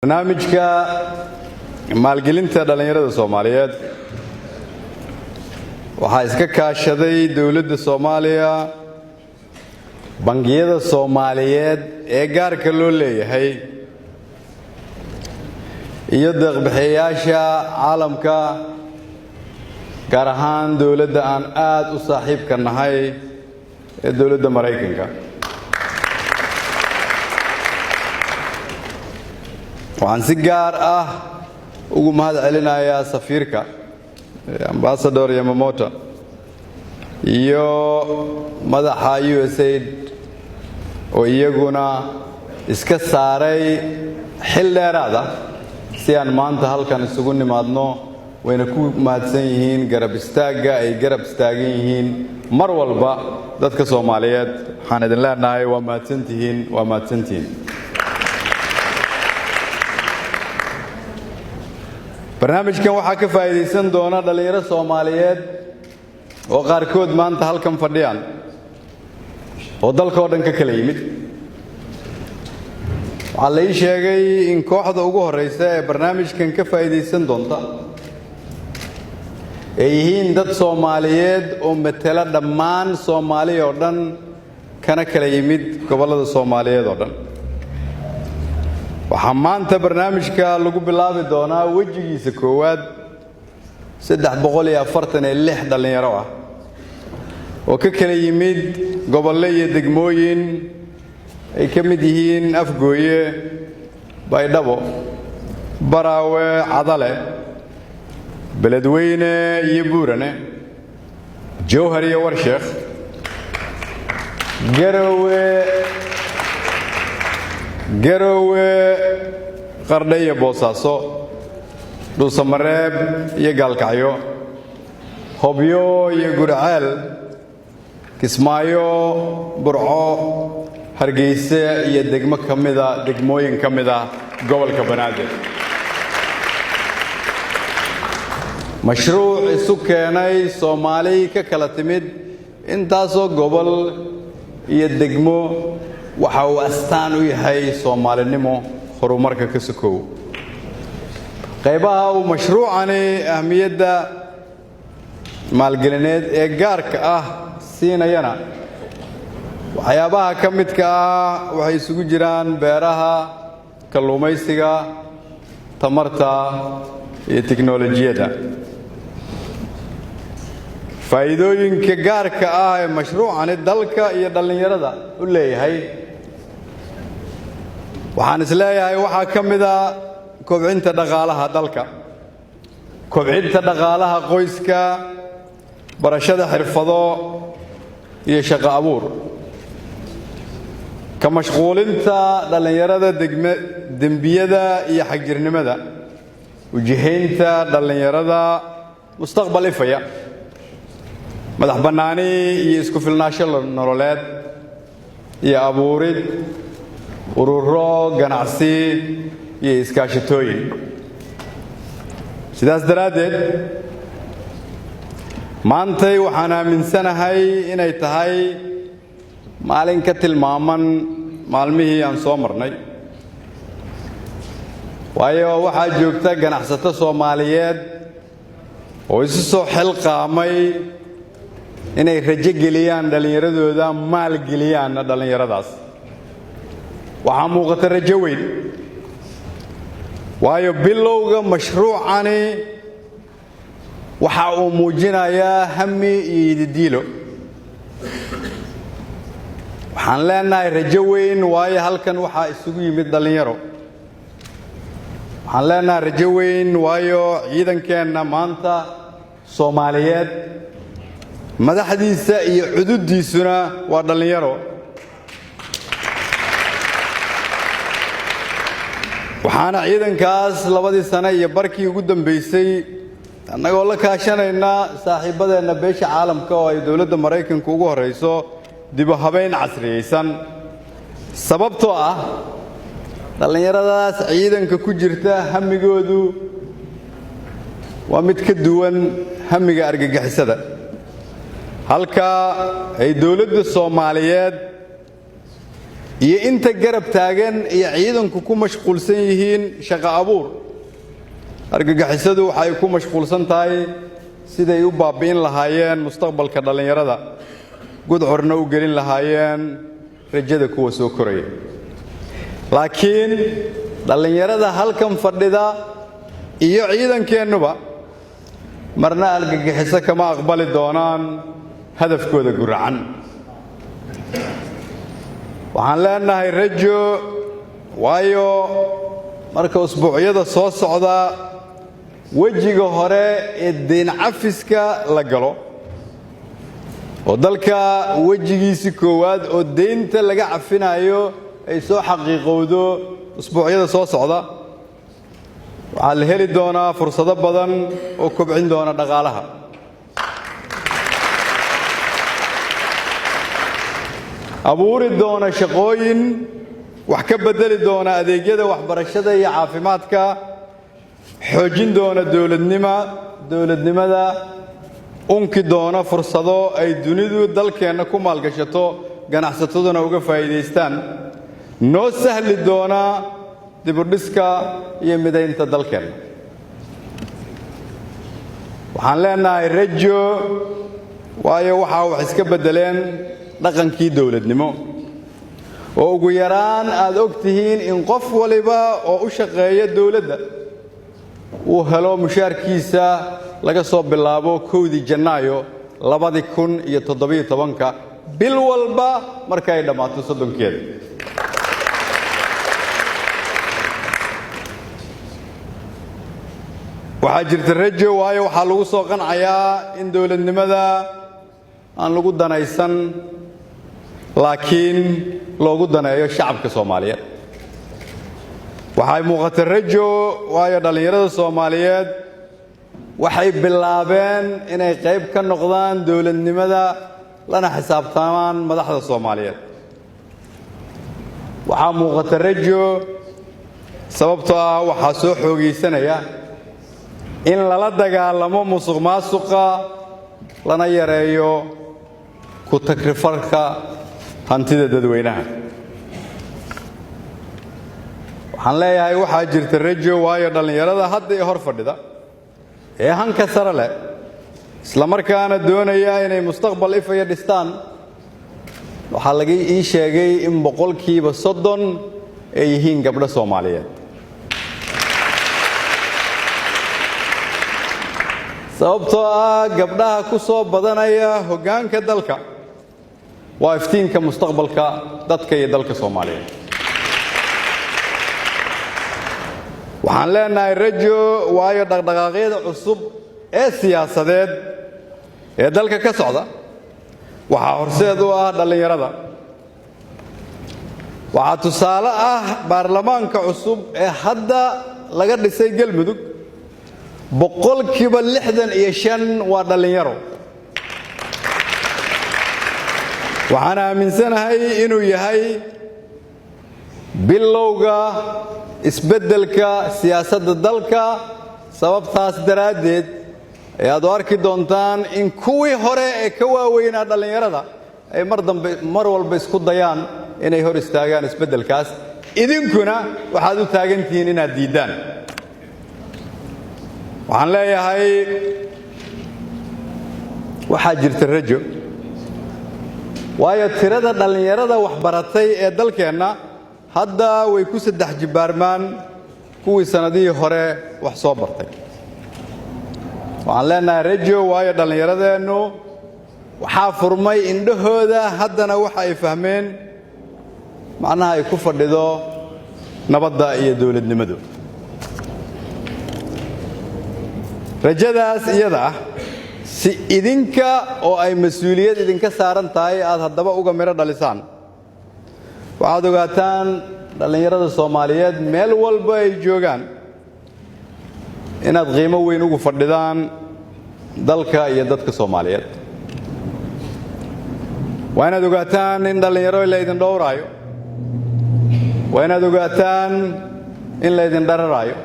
barnaamijka maalgelinta dhalinyarada Soomaaliyeed waxaa iska kaashaday dawladda Soomaaliya bangiyada Soomaaliyeed ee gaarka loo leeyahay iyo deeq-bixiyayaasha caalamka gaar ahaan dawladda aan aad u saaxiibka nahay ee dawladda Mareykanka. waxaan si gaar ah ugu mahadcelinayaa safiirka Ambassador Yamamoto iyo madaxa USAID oo iyaguna iska saaray xil dheeraad ah si aan maanta halkan isugu nimaadno wayna ku mahadsan yihiin garab istaaga ay garab istaagan yihiin mar walba dadka Soomaaliyeed. waxaan idin leenahay waa mahadsantihiin. barnaamijkan waxaa ka faa'iideysan doona dhalinyaro Soomaaliyeed oo qaarkood maanta halkan fadhiyaan oo dalka oo dhan ka kala yimid. waxaa la ii sheegay in kooxda ugu horeysa ee barnaamijkan ka faa'iideysan doonta ay yihiin dad Soomaaliyeed oo matala dhammaan Soomaaliya oo dhan kana kala yimid gobollada Soomaaliyeed oo dhan. waxaa maanta barnaamijka lagu bilaabi doonaa wejigiisa koowaad 346 dhalinyaro ah oo ka kala yimid gobollo iyo degmooyin ay ka mid yihiin Afgooye, Baydhabo, Baraawe, Cadale, Beledweyne iyo Buurane, Jowhar iyo Warsheekh, Garowe, Qardho iyo Boosaaso, Dhuusamareeb iyo Gaalkacyo, Hobyo iyo Gurceel, Kismaayo, Burco, Hargeysa iyo degmooyin ka mid ah gobolka Banaadir. mashruuc isu keenay Soomaali ka kala timid intaasoo gobol iyo degmo waxa uu astaan u yahay Soomaalinimo horumarka ka sokow. qaybaha uu mashruucani ahmiyadda maalgelineed ee gaarka ah siinayana waxyaabaha ka midka ah waxay isugu jiraan beeraha, kalluumaysiga, tamarta iyo tiknoolajiyadda. faa'iidooyinka gaarka ah ee mashruucani dalka iyo dhalinyarada u leeyahay waxaan is leeyahay waxaa ka mid ah kobcinta dhaqaalaha dalka, kobcinta dhaqaalaha qoyska, barashada xirfado iyo shaqo abuur, ka mashquulinta dhalinyarada dembiyada iyo xagjirnimada, ujihaynta dhalinyarada mustaqbal ifaya, madax bannaani iyo isku filnaansho nololeed, iyo abuurid ururo ganacsi iyo iskaashatooyin. sidaas daraaddeed maantay waxaan aaminsanahay inay tahay maalin ka tilmaaman maalmihii aan soo marnay, waayo waxaa joogta ganacsato Soomaaliyeed oo isu soo xilqaamay inay rajo geliyaan dhalinyaradooda, maalgeliyaan dhalinyaradaas. waxaa muuqata rajo weyn, waayo bilowga mashruucani waxa uu muujinayaa hami iyo yididiilo. waxaan leenahay rajo weyn, waayo halkan waxaa isugu yimid dhalinyaro. waxaan leenahay rajo weyn, waayo ciidankeenna maanta Soomaaliyeed madaxdiisa iyo cududdiisuna waa dhalinyaro. waxaana ciidankaas 2 sano iyo barkii ugu dambeysay annagoo la kaashanayna saaxiibadeenna beesha caalamka oo ay dawladda Mareykanka ugu horeyso dib u habeyn casriyeysan. sababtoo ah dhalinyaradaas ciidanka ku jirta hamigoodu waa mid ka duwan hamiga argagixisada. halka ay dawladda Soomaaliyeed iyo inta garab taagan iyo ciidanku ku mashquulsan yihiin shaqo abuur argagixisadu waxay ku mashquulsan tahay siday u baabi'in lahaayeen mustaqbalka dhalinyarada gudcurna u gelin lahaayeen rajada kuwa soo koraya laakiin dhalinyarada halkan fadhida iyo ciidankeennuba marna argagixiso kama aqbali doonaan hadafkooda guracan waxaan leenahay rajo waayo marka usbuucyada soo socda wejiga hore ee deyn cafiska la galo oo dalka wejigiisa koowaad oo deynta laga cafinayo ay soo xaqiiqowdo usbuucyada soo socda waxaa la heli doonaa fursado badan oo kobcin doona dhaqaalaha abuuri doona shaqooyin wax ka bedeli doona adeegyada waxbarashada iyo caafimaadka xoojin doona dowladnimada unki doona fursado ay dunidu dalkeenna ku maalgashato ganacsataduna uga faa'iidaystaan noo sahli doona dibudhiska iyo midaynta dalkeenna waxaan leenahay rajo waayo waxaa wax iska beddeleen dhaqankii dowladnimo oo ugu yaraan aad og tihiin in qof waliba oo u shaqeeya dowladda uu helo mushaarkiisa laga soo bilaabo 1 Janaayo 2017 bil walba marka ay dhamaato 30keeda waxaa jirta rajo waayo waxaa lagu soo qancayaa in dowladnimada aan lagu danaysan laakiin loogu daneeyo shacabka Soomaaliyeed waxay muuqata rajo waayo dhalinyarada Soomaaliyeed waxay bilaabeen inay qayb ka noqdaan dowladnimada lana xisaabtamaan madaxda Soomaaliyeed waxaa muuqata rajo sababtoo ah waxaa soo xoogaysanaya in lala dagaalamo musuqmaasuqa lana yareeyo ku takrifalka hantida dadweynaha waxaan leeyahay waxaa jirta rajo waayo dhalinyarada hadda ee hor fadhida ee hanka sare leh isla markaana doonaya inay mustaqbal ifaya dhistaan waxaa laga ii sheegay in 30% ay yihiin gabdho Soomaaliyeed sababtoo ah gabdhaha ku soo badanaya hoggaanka dalka waa iftiinka mustaqbalka dadka iyo dalka Soomaaliyeed waxaan leenahay rajo waayo dhaqdhaqaaqyada cusub ee siyaasadeed ee dalka ka socda waxaa horseed u ah dhalinyarada waxaa tusaale ah baarlamaanka cusub ee hadda laga dhisay Galmudug 65% waa dhalinyaro waxaan aaminsanahay inuu yahay bilowga isbeddelka siyaasadda dalka sababtaas daraaddeed ayaad u arki doontaan in kuwii hore ee ka waaweynaa dhalinyarada ay mar walba isku dayaan inay hor istaagaan isbeddelkaas idinkuna waxaad u taagan tihiin inaad diidaan waxaan leeyahay waxaa jirta rajo waayo tirada dhalinyarada waxbaratay ee dalkeenna hadda way ku 3 jibaarmaan kuwii sanadihii hore wax soo bartay waxaan leenahay rajo waayo dhalinyaradeennu waxaa furmay indhahooda haddana waxa ay fahmeen macnaha ay ku fadhido nabadda iyo dowladnimadu rajadaas iyada ah si idinka oo ay mas'uuliyad idinka saaran tahay aad haddaba uga miro dhalisaan waxaad ogaataan dhalinyarada Soomaaliyeed meel walba ay joogaan inaad qiimo weyn ugu fadhidaan dalka iyo dadka Soomaaliyeed waa inaad ogaataan in dhalinyaro la idin dhowraayo waa inaad ogaataan in la idin dhararaayo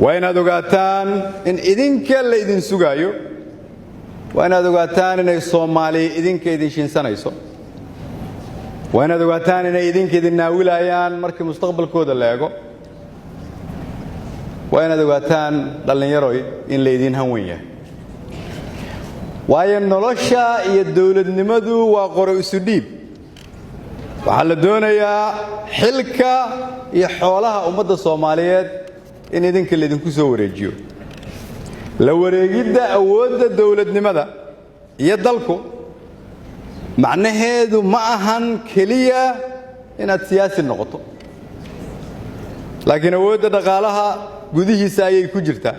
waa inaad ogaataan in idinka la idin sugaayo waa inaad ogaataan inay Soomaali idinka idin shinsanayso وأنا دواتان إن إذن كذا ولايان مركي مستقبل كود اللي وأنا دواتان ضلني يروي إن ليدين هوية وأنا نلاشى يدولد نمدو وقرأ السديب وحل الدنيا حلكة يحولها أمد الصوماليات إن إذن كل إذن كسور رجيو لو رجيت أود الدولة نمدا يدلكو معناه هذا معهن كلية إن السياسة النقطة لكن أود دقالها جوديه سايي كجرتا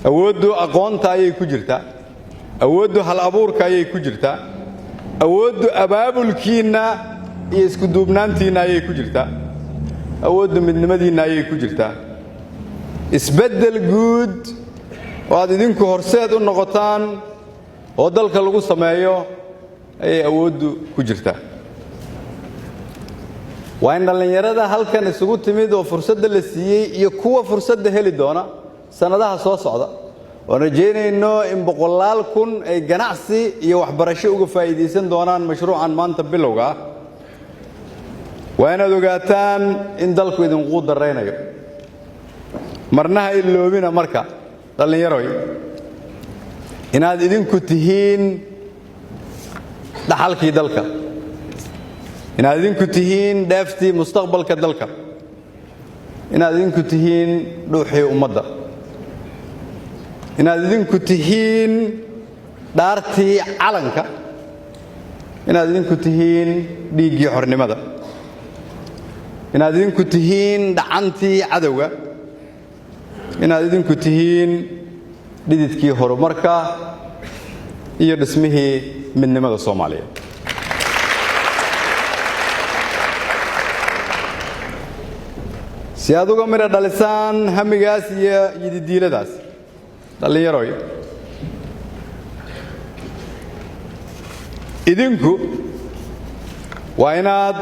أود أقوان تايي كجرتا أود هالأبور كايي كجرتا أود أباب الكينا يسكدوبنان تينايي كجرتا أود من مدينة كجرتا isbedel guud oo aad idinku horseed u noqotaan oo dalka lagu sameeyo ay awooddu ku jirtaa waa in dhalinyarada halkan isugu timid oo fursad la siiyay iyo kuwa fursad heli doona sanadaha soo socda oo rajeynayno in boqolaal kun ay ganacsi iyo waxbarasho uga faa'iideysan doonaan mashruucan maanta bilowga waa inaad ogaataan in dalku idinku dareenayo marnaha iloobina marka dhalinyaroy inaad idinku tihiin dhaxalkii dalka inaad idinku tihiin dheeftii mustaqbalka dalka inaad idinku tihiin dhuuxii ummadda inaad idinku tihiin dhaartii calanka inaad idinku tihiin dhiiggii xornimada inaad idinku tihiin dhacantii cadowga inaad idinku tihiin dhididkii horumarka iyo dhismihii midnimada Soomaaliya si aad uga mira dhalisaan hamigaas iyo yididiiladaas dhalinyaroy idinku waa inaad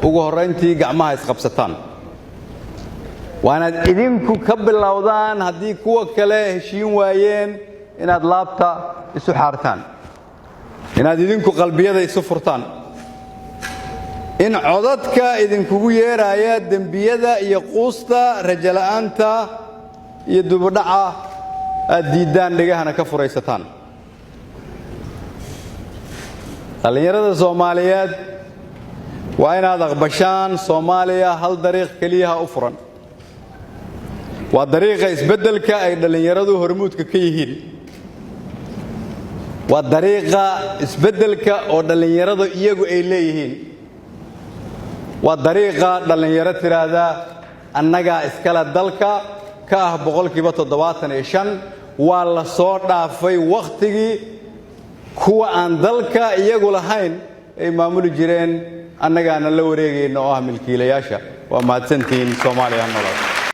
ugu horreyntii gacmaha isqabsataan waanaad idinku ka bilowdaan haddii kuwa kale heshiin waayeen inaad laabta isu xaartaan inaad idinku qalbiyada isu furtaan in codadka idinkugu yeeraya dembiyada iyo quusta rajala'aanta iyo dubadhaca aad diidaan dhagahana ka furaysataan dhalinyarada Soomaaliyeed waa inaad aqbashaan Soomaaliya hal dariiq kaliya u furan waa dariiqa isbedelka ay dhalinyaradu hormuudka ka yihiin waa dariiqa isbedelka oo dhalinyaradu iyagu ay leeyihiin waa dariiqa dhalinyaro tiraada annaga iskala dalka ka ah 75% waa la soo dhaafay waqtigii kuwa aan dalka iyagu lahayn ay maamuli jireen annagaana la wareegayno oo ah milkiilayaasha waa mahadsantiin Soomaaliya nolol